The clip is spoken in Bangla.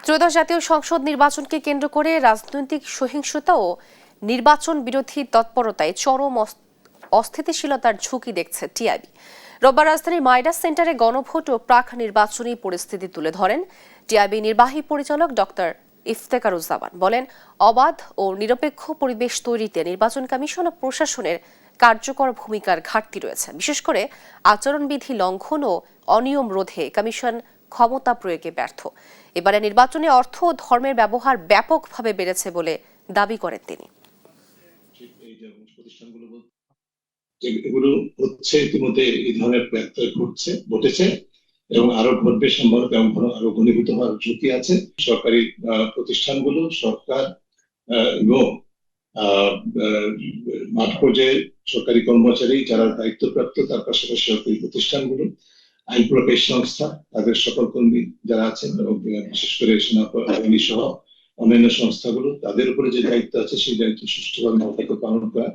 ত্রয়োদশ জাতীয় সংসদ নির্বাচনকে কেন্দ্র করে রাজনৈতিক সহিংসতা ও নির্বাচন বিরোধী তৎপরতায় চরম অস্থিতিশীলতার ঝুঁকি দেখছে টিআইবি। রোববার রাজধানীর মাইডাস সেন্টারে গণভোট ও প্রাক নির্বাচনী পরিস্থিতি তুলে ধরেন টিআইবি নির্বাহী পরিচালক ডক্টর ইফতেখারুজ্জামান। বলেন, অবাধ ও নিরপেক্ষ পরিবেশ তৈরিতে নির্বাচন কমিশন ও প্রশাসনের কার্যকর ভূমিকার ঘাটতি রয়েছে। বিশেষ করে আচরণবিধি লঙ্ঘন ও অনিয়ম রোধে কমিশন ক্ষমতা প্রয়োগে ব্যর্থ। এবারে নির্বাচনে অর্থ ও ধর্মের ব্যবহার ব্যাপকভাবে বেড়েছে বলে দাবি করেন তিনি। এগুলো হচ্ছে ইতিমধ্যে এই ধরনের ঘটেছে এবং আরো ঘটবে সম্ভবত, এবং আরো ঘনীভূত হওয়ার ঝুঁকি আছে। সরকারি প্রতিষ্ঠানগুলো, সরকার এবং মাঠ পর্যায়ে সরকারি কর্মচারী যারা দায়িত্বপ্রাপ্ত, তার পাশাপাশি সরকারি প্রতিষ্ঠানগুলো, আইন প্রকাশ সংস্থা, তাদের সকল কর্মী যারা আছেন এবং বিশেষ করে সেনাবাহিনী সহ অন্যান্য সংস্থাগুলো, তাদের উপরে যে দায়িত্ব আছে সেই দায়িত্ব সুষ্ঠুভাবে পালন করা।